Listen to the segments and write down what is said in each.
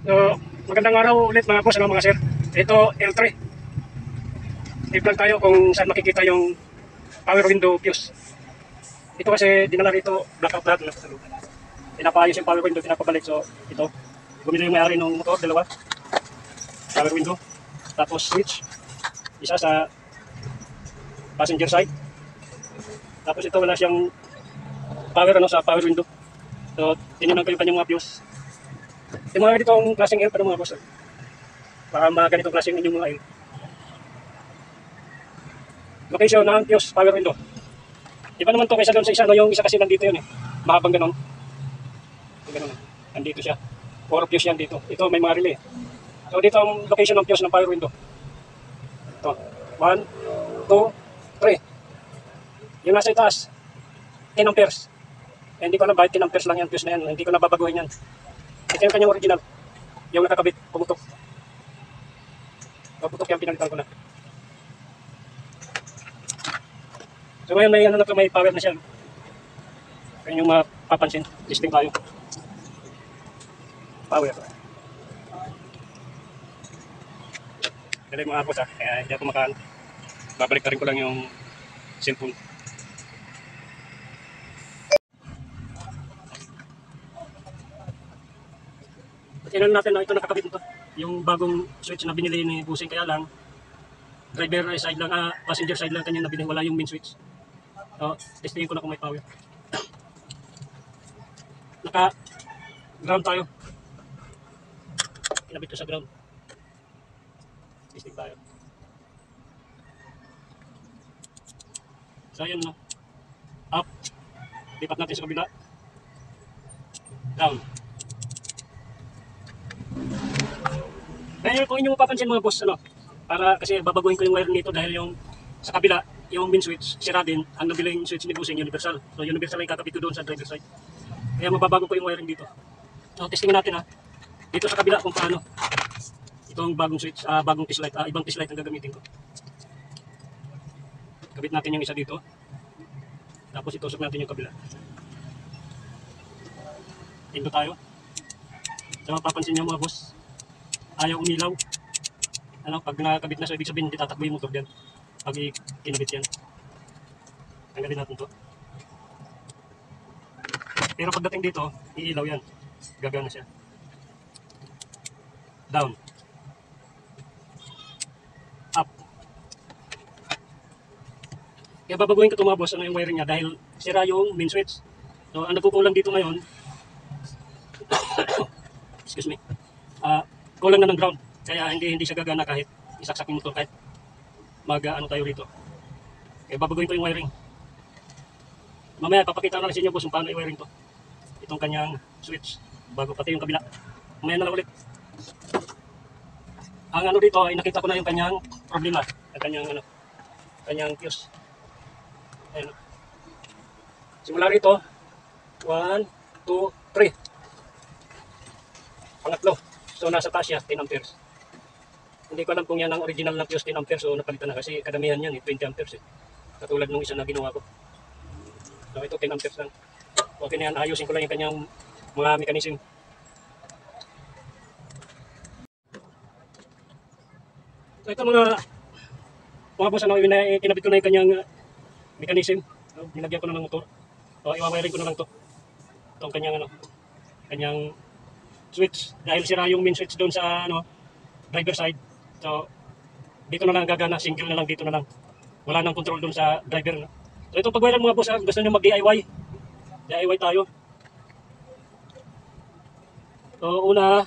So, magandang araw ulit mga boss, mga sir. Ito, L3. I-vlog tayo kung saan makikita yung power window fuse. Ito kasi dinala rito, blackout lahat. Pinapaayos yung power window, pinapabalik. So, ito. Bumili yung may-ari ng motor, dalawa. Power window. Tapos switch. Isa sa passenger side. Tapos ito wala siyang power sa power window. So, tininan ko yung kanyang mga fuse. Yung mga ganitong klaseng air pa ng mga boss. Para mga ganitong klaseng inyong mga air. Location ng fuse power window. Iba naman to kaysa doon sa isa, no? Yung isa kasi nandito yun eh. Mahabang ganon. Ganon. Nandito siya. 4 fuse yan dito. Ito may mga relay. So dito ang location ng fuse ng power window. Ito. 1, 2, 3. Yung nasa itaas, 10 amperes. Eh, hindi ko na bakit 10 amperes lang yan fuse na yan. Hindi ko na babaguhin yan. Ito yung kanyang original. Yung nakakabit, pumutok. Pumutok yan, pinalitan ko na. So ngayon may ano na to, may power na siya. Kaya yung mapapansin, listing tayo. Power. Dali mga boss kaya hindi ako makaan. Babalik na rin ko lang yung cellphone. Tingnan natin na ito nakakabit nito. Yung bagong switch na binili ni Busing, kaya lang driver side lang, passenger side lang kanya nabili, wala yung main switch. So, testingin ko na kung may power. Naka-ground tayo. Kinabit ko sa ground. Testing tayo. So, ayan no. Up. Lipat natin sa kabila. Down. Ngayon, kung inyo mapapansin mga boss, para kasi babaguhin ko yung wire nito dahil yung sa kabila, yung main switch, sira din. Ang nabili yung switch ni Busing, universal. So, universal ay kakabit ko doon sa driver side. Kaya mababago ko yung wiring dito. So, testingin natin dito sa kabila kung paano. Itong bagong switch, bagong test light, ibang test light ang gagamitin ko. Kabit natin yung isa dito. Tapos itusok natin yung kabila. Indo tayo. So, mapapansin nyo mga boss, ayaw umilaw. Pag nakakabit na, so ibig sabihin, hindi tatakbo yung motor dyan. Pag kinabit yan. Tanggalin natin to. Pero pagdating dito, iilaw yan. Gagana siya. Down. Up. Kaya babaguhin ko ito mga boss, yung wiring niya dahil sira yung main switch. So, ang nagkukulang dito ngayon, excuse me, kulang na ng ground. Kaya hindi siya gagana kahit isaksak yung motor, kahit tayo rito. Kaya babaguhin ko yung wiring. Mamaya papakita na lang sa inyo boss kung paano i-wiring to. Itong kanyang switch, bago pati yung kabila. Mamaya na lang ulit. Ang dito ay nakita ko na yung kanyang problema, ang kanyang fuse. Ayan. Simula rito, 1, 2, 3. Pangatlo. So nasa taas siya, 10 amperes. Hindi ko alam kung yan ang original na fuse 10 amperes o napalitan na kasi kadamihan yan 20 amperes Katulad nung isa na ginawa ko. So ito 10 amperes lang. Okay na yan, ayusin ko lang yung kanyang mga mechanism. So ito mga boss, kinabit ko na yung kanyang mechanism. Nilagyan ko na ng motor. So iwawiring ko na lang to. Itong kanyang switch. Dahil sira yung main switch doon sa driver side. So dito na lang gagana, single na lang dito na lang. Wala nang control doon sa driver. So itong pag-wire mga boss, gusto nyo mag-DIY. DIY tayo. So una,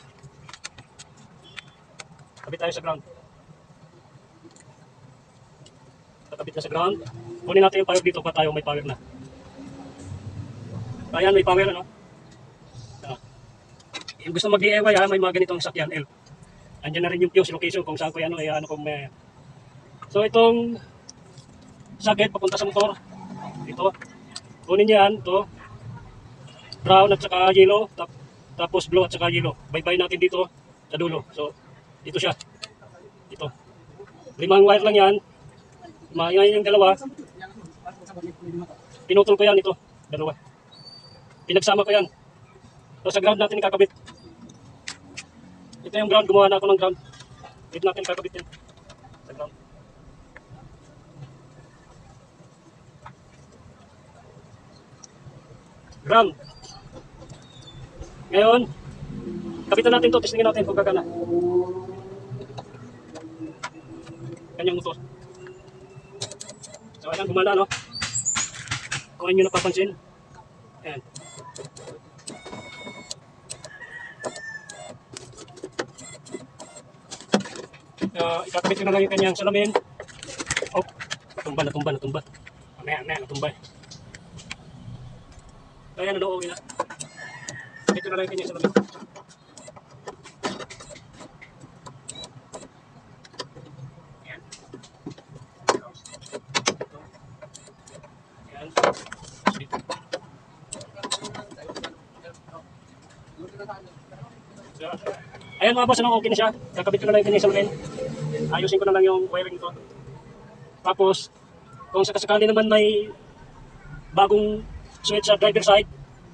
kabit tayo sa ground. Kakabit na sa ground. Kunin natin yung power dito pa tayo may power na. Ayan, may power yung gusto mag-DIY may mga ganitong sakyan L. Andiyan na rin yung fuse location kung saan ko kung may. So itong socket papunta sa motor. Ito. Kunin yan, ito. Brown at saka yellow, tapos blue at saka yellow. Bye-bye natin dito sa dulo. So dito siya. Ito. 5 wire lang yan. Yung dalawa. Pinutol ko yan ito. Dalawa. Pinagsama ko yan. So sa ground natin ikakabit. Ito yung ground, gumawa na ako ng ground. Dito natin kakabitin. Sa ground. Ground. Ngayon, kabitan natin to, testingin natin kung gagana. Kanyang motor. So ayan, gumana, no? Kung inyo napapansin. Ayan. Ikakabit ko na lang yung kanyang salamin. Oh, natumba. Mamaya, natumba. Ayan, ano, okay na. Ito na lang yung kanyang salamin. Ayan. Ayan. Ayan mga boss, okay na siya. Kakabit ko na lang yung kanyang salamin. Ayusin ko na lang yung wiring nito. Tapos, kung sakasakali naman may bagong switch sa driver side,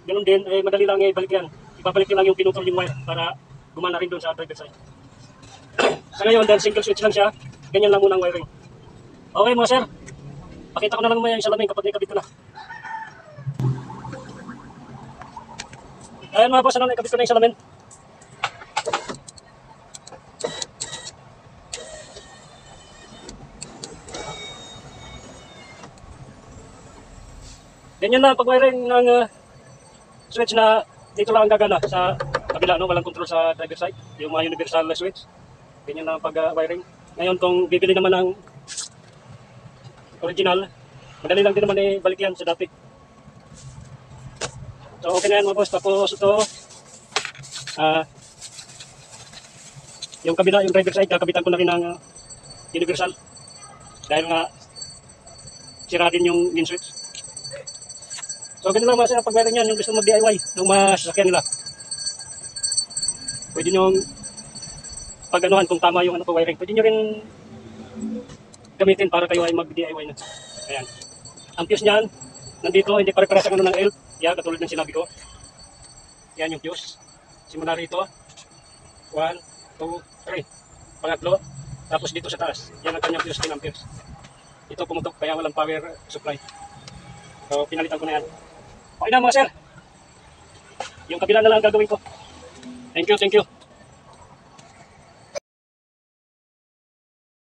ganun din, madali lang ibalik yan. Ibabalik ko lang yung pinutol yung wire para gumana rin doon sa driver side. Sa ngayon, dahil single switch lang siya, ganyan lang muna ang wiring. Okay mga sir, pakita ko na lang mamaya yung salamin kapag naikabit ko na. Ayan mga boss, naikabit ko na yung salamin. Ganyan na pag-wiring ng switch na dito lang ang gagana sa kabila, no? Walang control sa driver side, yung mga universal switch. Ganyan na pag-wiring. Ngayon kung bibili naman ng original, madali lang din naman balik yan sa dati. So okay na yan mga boss. Tapos ito, yung kabila, yung driver side, kakabitan ko na rin ng universal. Dahil nga, sira din yung main switch. So ganun lang mga sir, pag meron yan, yung gusto mag-DIY ng mga sasakyan nila, pwede nyo pag-anuhan kung tama yung wiring. Pwede nyo rin gamitin para kayo ay mag-DIY na. Ayan. Ang fuse niyan, nandito, hindi pare-pares ang ng ELF. Yan, katulad ng sinabi ko. Yan yung fuse. Simula rito. 1, 2, 3. Pangatlo. Tapos dito sa taas. Yan ang kanyang fuse, 10 amperes. Ito pumutok, kaya walang power supply. So, pinalitan ko na yan. Okay na mga sir. Yung kabila na lang gagawin ko. Thank you.